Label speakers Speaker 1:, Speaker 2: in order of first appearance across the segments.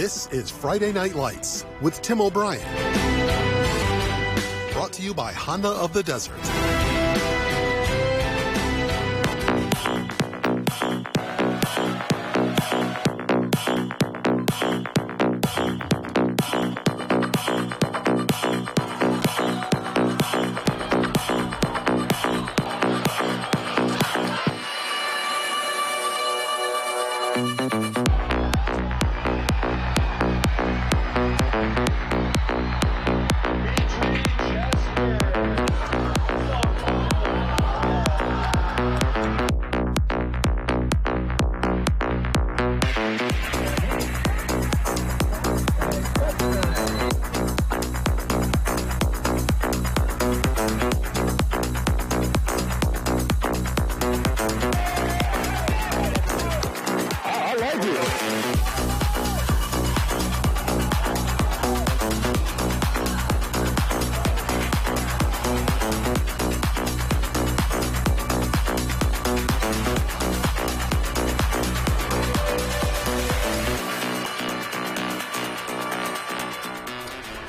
Speaker 1: This is Friday Night Lights with Tim O'Brien. Brought to you by Honda of the Desert.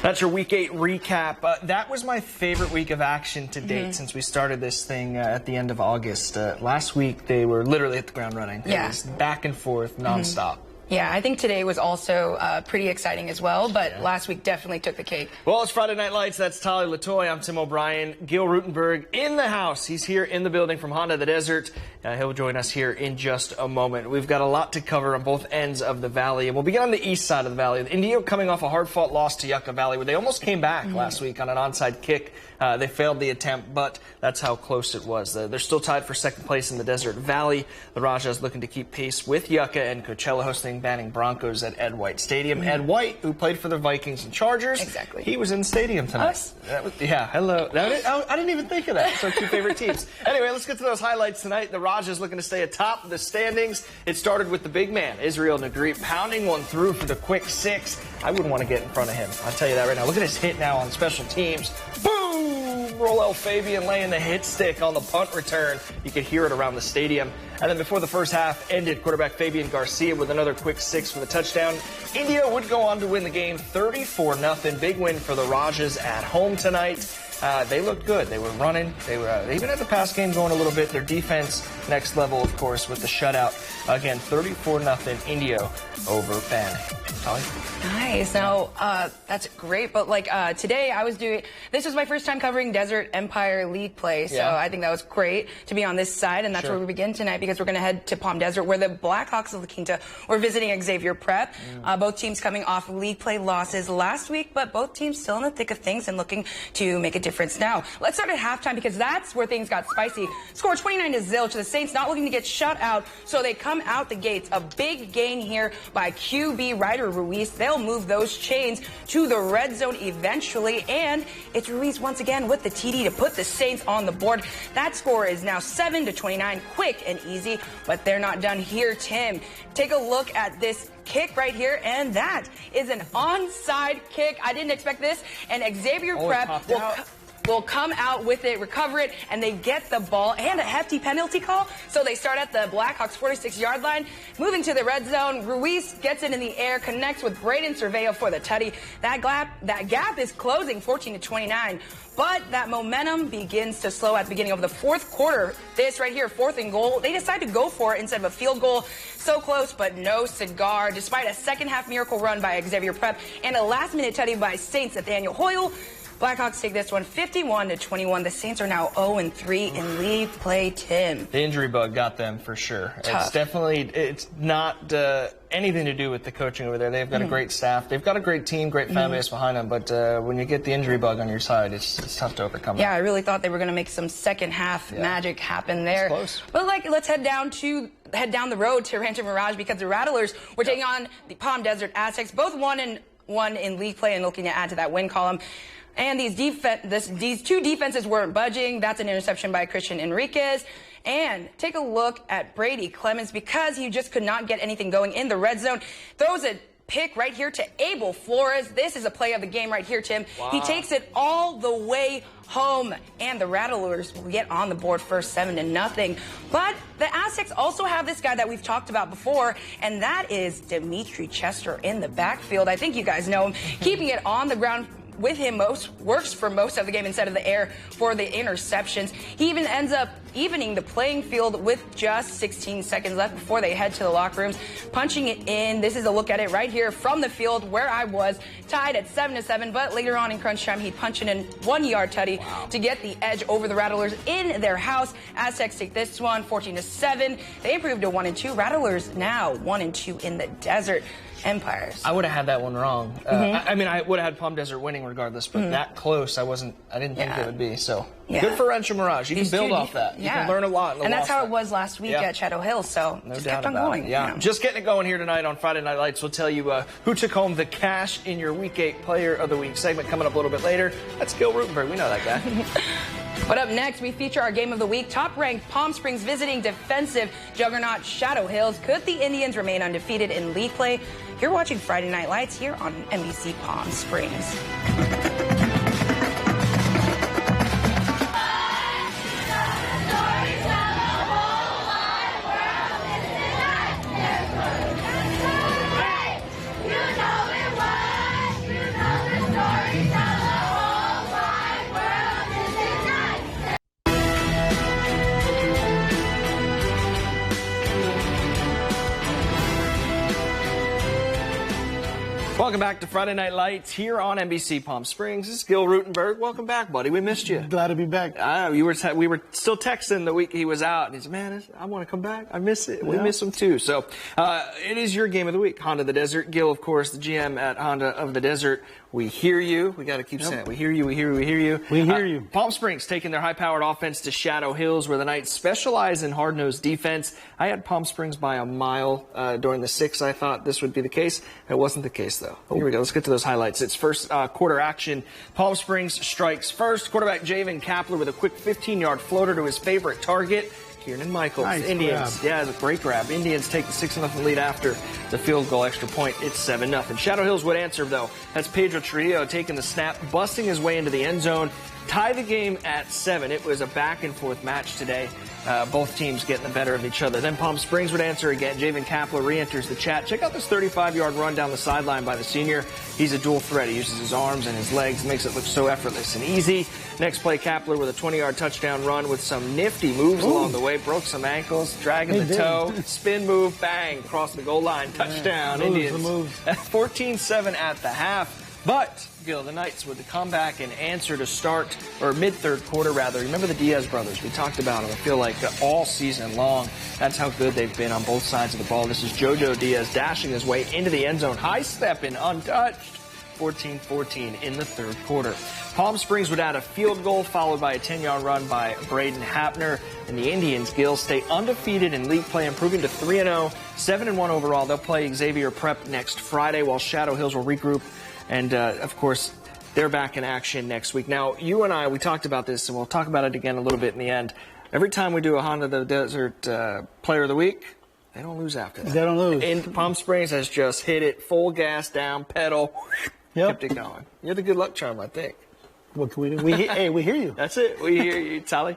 Speaker 2: That's your Week 8 recap. That was my favorite week of action to date since we started this thing at the end of August. Last week, they were literally at the ground running. It was back and forth, nonstop.
Speaker 3: Yeah, I think today was also pretty exciting as well, but last week definitely took the cake.
Speaker 2: Well, it's Friday Night Lights. That's Tali Latoy. I'm Tim O'Brien. Gil Rutenberg in the house. He's here in the building from Honda of the Desert. He'll join us here in just a moment. We've got a lot to cover on both ends of the valley, and we'll begin on the east side of the valley. Indio coming off a hard-fought loss to Yucca Valley, where they almost came back last week on an onside kick. They failed the attempt, but that's how close it was. They're still tied for second place in the Desert Valley. The Rajas looking to keep pace with Yucca, and Coachella hosting Banning Broncos at Ed White Stadium. Ed White, who played for the Vikings and Chargers.
Speaker 3: Exactly.
Speaker 2: He was in the stadium tonight. Hello. I didn't even think of that. It's our two favorite teams. Anyway, let's get to those highlights tonight. The Rajas looking to stay atop the standings. It started with the big man, Israel Nagri, pounding one through for the quick six. I wouldn't want to get in front of him. I'll tell you that right now. Look at his hit now on special teams. Boom! Roel Fabian laying the hit stick on the punt return. You could hear it around the stadium. And then before the first half ended, quarterback Fabian Garcia with another quick six for the touchdown. India would go on to win the game 34-0. Big win for the Rajas at home tonight. They looked good. They were running. They even had the pass game going a little bit. Their defense, next level, of course, with the shutout. Again, 34-0 Indio over Banning. Tali?
Speaker 3: Nice. Now, that's great. But today this was my first time covering Desert Empire League play. So I think that was great to be on this side. And that's where we begin tonight, because we're going to head to Palm Desert, where the Blackhawks of La Quinta were visiting Xavier Prep. Both teams coming off league play losses last week, but both teams still in the thick of things and looking to make a difference. Now, let's start at halftime, because that's where things got spicy. Score 29-0. The Saints not looking to get shut out, so they come out the gates. A big gain here by QB Ryder Ruiz. They'll move those chains to the red zone eventually, and it's Ruiz once again with the TD to put the Saints on the board. That score is now 7-29, quick and easy, but they're not done here. Tim, take a look at this kick right here, and that is an onside kick. I didn't expect this, and Xavier Prep will come out with it, recover it, and they get the ball and a hefty penalty call. So they start at the Blackhawks 46-yard line, moving to the red zone. Ruiz gets it in the air, connects with Braden Cerveo for the tutty. That gap is closing 14-29. But that momentum begins to slow at the beginning of the fourth quarter. This right here, 4th and goal. They decide to go for it instead of a field goal. So close, but no cigar. Despite a second-half miracle run by Xavier Prep and a last-minute tutty by Saints Nathaniel Hoyle, Blackhawks take this one 51-21. The Saints are now 0-3 in league play, Tim.
Speaker 2: The injury bug got them for sure. Tough. It's not anything to do with the coaching over there. They've got a great staff. They've got a great team, great fan base behind them. But when you get the injury bug on your side, it's tough to overcome.
Speaker 3: Yeah, I really thought they were going to make some second half magic happen there.
Speaker 2: Close.
Speaker 3: But let's head down the road to Rancho Mirage, because the Rattlers were taking on the Palm Desert Aztecs, both 1-1 in league play and looking to add to that win column. And these two defenses weren't budging. That's an interception by Christian Enriquez. And take a look at Brady Clemens, because he just could not get anything going in the red zone. Throws a pick right here to Abel Flores. This is a play of the game right here, Tim. Wow. He takes it all the way home, and the Rattlers will get on the board first, 7-0. But the Aztecs also have this guy that we've talked about before, and that is Dimitri Chester in the backfield. I think you guys know him. Keeping it on the ground with him works for most of the game instead of the air for the interceptions. He even ends up evening the playing field with just 16 seconds left before they head to the locker rooms, punching it in. This is a look at it right here from the field where I was, tied at 7-7, but later on in crunch time, he'd punch it in 1-yard tutty to get the edge over the Rattlers in their house. Aztecs take this one 14-7. They improved to 1-2. Rattlers now 1-2 in the Desert Empires.
Speaker 2: I would have had that one wrong. I mean, I would have had Palm Desert winning regardless, but that close, I didn't think it would be. So good for Rancho Mirage. You can build off that. You can learn a lot.
Speaker 3: And that's how it was last week at Shadow Hill. So
Speaker 2: no
Speaker 3: just
Speaker 2: doubt
Speaker 3: kept on
Speaker 2: about
Speaker 3: going.
Speaker 2: It. Yeah. Just getting it going here tonight on Friday Night Lights. We'll tell you who took home the cash in your Week 8 Player of the Week segment coming up a little bit later. That's Gil Rutenberg. We know that guy.
Speaker 3: But up next, we feature our Game of the Week. Top-ranked Palm Springs visiting defensive juggernaut Shadow Hills. Could the Indians remain undefeated in league play? You're watching Friday Night Lights here on NBC Palm Springs.
Speaker 2: Welcome back to Friday Night Lights here on NBC Palm Springs. This is Gil Rutenberg. Welcome back, buddy. We missed you.
Speaker 4: Glad to be back.
Speaker 2: We were still texting the week he was out, and he said, man, I want to come back. I miss it. We miss him, too. So it is your Game of the Week, Honda of the Desert. Gil, of course, the GM at Honda of the Desert. We hear you. We got to keep saying it. We hear you. We hear you. We hear you.
Speaker 4: We hear you.
Speaker 2: Palm Springs taking their high-powered offense to Shadow Hills, where the Knights specialize in hard-nosed defense. I had Palm Springs by a mile during the 6th. I thought this would be the case. It wasn't the case, though. Here we go. Let's get to those highlights. It's first quarter action. Palm Springs strikes first. Quarterback Javen Kapler with a quick 15-yard floater to his favorite target, Kieran Michaels.
Speaker 4: Nice
Speaker 2: Indians.
Speaker 4: grab.
Speaker 2: Yeah, it's a great grab. Indians take the 6-0 lead after the field goal extra point. It's 7-0. Shadow Hills would answer, though. That's Pedro Trujillo taking the snap, busting his way into the end zone. Tie the game at 7. It was a back-and-forth match today. Both teams getting the better of each other. Then Palm Springs would answer again. Javen Kapler re-enters the chat. Check out this 35-yard run down the sideline by the senior. He's a dual threat. He uses his arms and his legs. Makes it look so effortless and easy. Next play, Kapler with a 20-yard touchdown run with some nifty moves along the way. Broke some ankles, dragging the toe. Spin move, bang, across the goal line. Touchdown, Indians. 14-7 at the half. But, Gil, the Knights with the comeback and answer to start, or mid-third quarter, rather. Remember the Diaz brothers? We talked about them, I feel like, all season long. That's how good they've been on both sides of the ball. This is JoJo Diaz dashing his way into the end zone, high-stepping, untouched. 14-14 in the third quarter. Palm Springs would add a field goal, followed by a 10-yard run by Braden Hapner. And the Indians, Gil, stay undefeated in league play, improving to 3-0, 7-1 overall. They'll play Xavier Prep next Friday, while Shadow Hills will regroup. And, of course, they're back in action next week. Now, you and I, we talked about this, and we'll talk about it again a little bit in the end. Every time we do a Honda of the Desert Player of the Week, they don't lose after that.
Speaker 4: They don't lose.
Speaker 2: And Palm Springs has just hit it full gas down, pedal, kept it going. You're the good luck charm, I think.
Speaker 4: What can we do? Hey, we hear you.
Speaker 2: That's it. We hear you, Sally.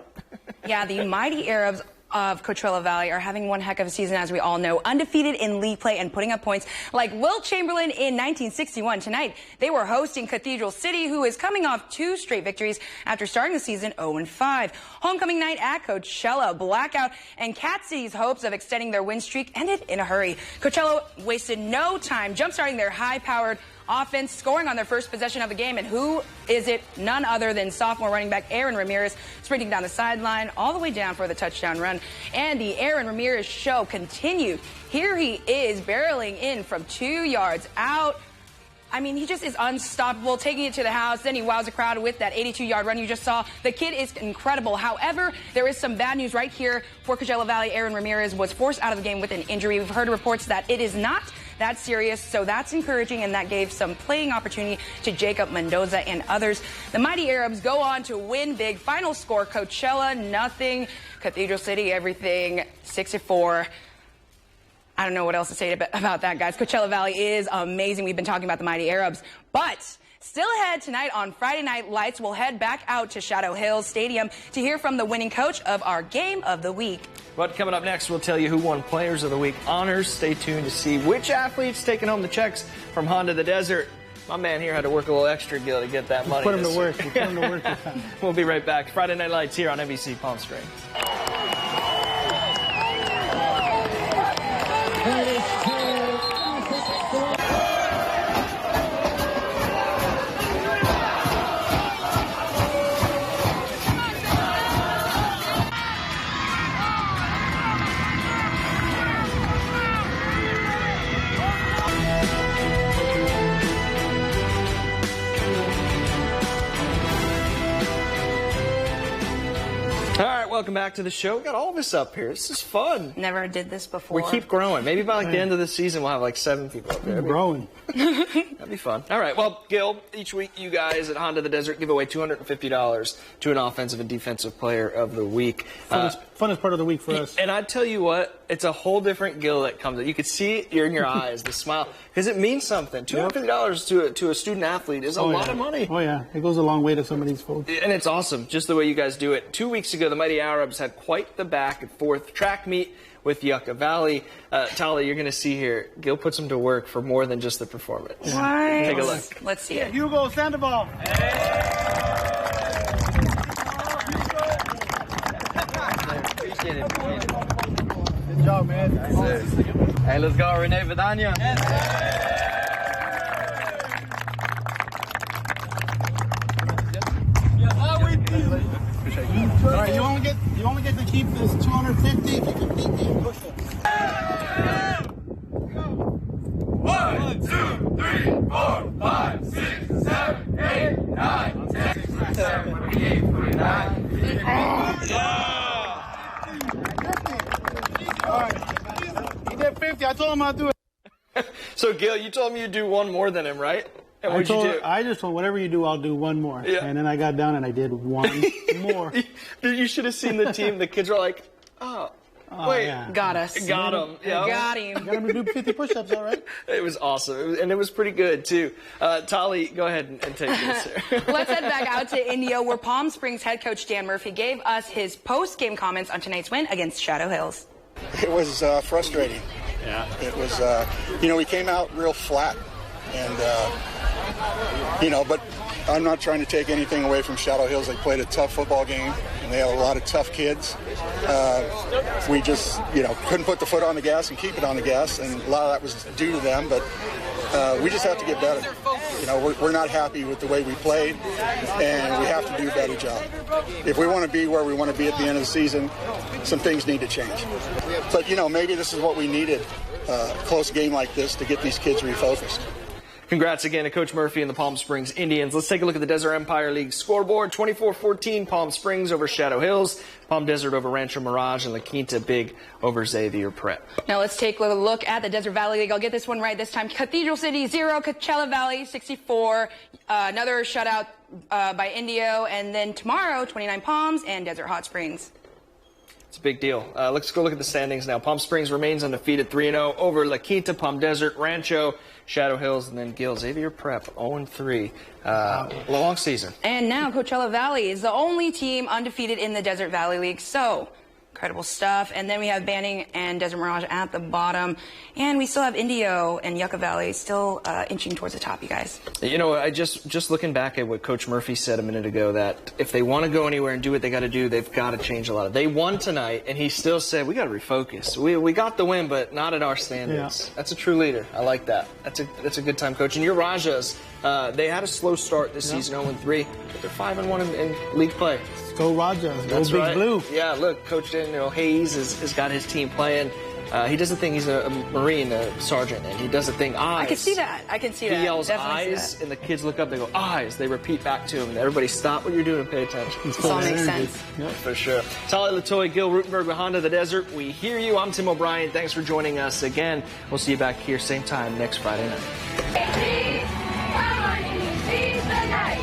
Speaker 3: Yeah, the mighty Arabs of Coachella Valley are having one heck of a season, as we all know, undefeated in league play and putting up points like Wilt Chamberlain in 1961. Tonight, they were hosting Cathedral City, who is coming off 2 straight victories after starting the season 0-5. Homecoming night at Coachella, blackout, and Cat City's hopes of extending their win streak ended in a hurry. Coachella wasted no time jump-starting their high-powered offense, scoring on their first possession of the game. And who is it? None other than sophomore running back Aaron Ramirez, sprinting down the sideline all the way down for the touchdown run. And the Aaron Ramirez show continued. Here he is barreling in from 2 yards out. I mean, he just is unstoppable, taking it to the house. Then he wows the crowd with that 82-yard run you just saw. The kid is incredible. However, there is some bad news right here for Coachella Valley. Aaron Ramirez was forced out of the game with an injury. We've heard reports that it is not that serious, so that's encouraging, and that gave some playing opportunity to Jacob Mendoza and others. The mighty Arabs go on to win big. Final score, Coachella, nothing. Cathedral City, everything, 6-4. I don't know what else to say about that, guys. Coachella Valley is amazing. We've been talking about the Mighty Arabs. But still ahead tonight on Friday Night Lights, we'll head back out to Shadow Hills Stadium to hear from the winning coach of our Game of the Week.
Speaker 2: But coming up next, we'll tell you who won Players of the Week honors. Stay tuned to see which athlete's taking home the checks from Honda the Desert. My man here had to work a little extra, Gil, to get that money.
Speaker 4: Put him to work. Put him to work this time.
Speaker 2: We'll be right back. Friday Night Lights here on NBC Palm Springs. Welcome back to the show. We got all of us up here. This is fun.
Speaker 3: Never did this before.
Speaker 2: We keep growing. Maybe by the end of the season, we'll have like 7 people up there.
Speaker 4: Growing.
Speaker 2: That'd be fun. All right. Well, Gil, each week you guys at Honda the Desert give away $250 to an offensive and defensive player of the week.
Speaker 4: Funnest part of the week for us.
Speaker 2: And I tell you what, it's a whole different Gil that comes. You can see it in your eyes, the smile, because it means something. $250 to a student athlete is a lot of money.
Speaker 4: Oh yeah, it goes a long way to some of these folks.
Speaker 2: And it's awesome, just the way you guys do it. 2 weeks ago, the Mighty Arabs had quite the back and forth track meet with Yucca Valley. Tali, you're going to see here, Gil puts them to work for more than just the performance.
Speaker 3: What?
Speaker 2: Take a look.
Speaker 3: Let's see it.
Speaker 4: Hugo Sandoval.
Speaker 5: Appreciate it.
Speaker 4: Good job, man.
Speaker 5: Hey, let's go, Renee Vidania.
Speaker 4: All right, you only get to keep this 250 if you can beat me in push-ups.
Speaker 6: 1, 2, 3, 4, 5, 6, 7, 8, 9, 10, 7, 8, 9, 10.
Speaker 4: All right. He did 50. I told him I'd do it.
Speaker 2: So, Gil, you told me you'd do one more than him, right? And what'd you do?
Speaker 4: I just told whatever you do, I'll do one more.
Speaker 2: Yeah.
Speaker 4: And then I got down and I did one more.
Speaker 2: You should have seen the team. The kids were like, oh wait.
Speaker 4: Yeah.
Speaker 3: Got us.
Speaker 2: Got him. Yeah.
Speaker 3: Got him.
Speaker 4: Got him to do 50 push-ups, all right?
Speaker 2: It was awesome. And it was pretty good, too. Tali, go ahead and take this here.
Speaker 3: Let's head back out to Indio, where Palm Springs head coach Dan Murphy gave us his post-game comments on tonight's win against Shadow Hills.
Speaker 7: It was frustrating.
Speaker 2: Yeah.
Speaker 7: It was, we came out real flat. And, but I'm not trying to take anything away from Shadow Hills. They played a tough football game, and they have a lot of tough kids. We just, couldn't put the foot on the gas and keep it on the gas, and a lot of that was due to them, but we just have to get better. We're not happy with the way we played, and we have to do a better job. If we want to be where we want to be at the end of the season, some things need to change. But, maybe this is what we needed, a close game like this to get these kids refocused.
Speaker 2: Congrats again to Coach Murphy and the Palm Springs Indians. Let's take a look at the Desert Empire League scoreboard. 24-14 Palm Springs over Shadow Hills. Palm Desert over Rancho Mirage, and La Quinta big over Xavier Prep.
Speaker 3: Now let's take a look at the Desert Valley League. I'll get this one right this time. Cathedral City 0, Coachella Valley 64. Another shutout by Indio. And then tomorrow, 29 Palms and Desert Hot Springs.
Speaker 2: It's a big deal. Let's go look at the standings now. Palm Springs remains undefeated 3-0 over La Quinta, Palm Desert, Rancho, Shadow Hills, and then Gil. Xavier Prep 0-3. Long season.
Speaker 3: And now Coachella Valley is the only team undefeated in the Desert Valley League. So incredible stuff. And then we have Banning and Desert Mirage at the bottom. And we still have Indio and Yucca Valley still inching towards the top, you guys.
Speaker 2: I just looking back at what Coach Murphy said a minute ago, that if they want to go anywhere and do what they got to do, they've got to change a lot. They won tonight, and he still said, we got to refocus. We got the win, but not at our standards. Yeah. That's a true leader. I like that. That's a good time, Coach. And your Rajas, they had a slow start this season, 0-3, but they're 5-1 in league play.
Speaker 4: Go Rajas. Go
Speaker 2: That's
Speaker 4: Big
Speaker 2: right.
Speaker 4: Blue.
Speaker 2: Yeah, look, Coach Daniel Hayes has got his team playing. He does the thing. He's a Marine sergeant, and he does the thing. Eyes.
Speaker 3: I can see that.
Speaker 2: He yells
Speaker 3: Definitely
Speaker 2: eyes, and the kids look up. They go eyes. They repeat back to him, and everybody stop what you're doing and pay attention.
Speaker 3: This all makes sense.
Speaker 2: Yeah, for sure. Tali Latoy, Gil Rutenberg with Honda the Desert. We hear you. I'm Tim O'Brien. Thanks for joining us again. We'll see you back here same time next Friday night.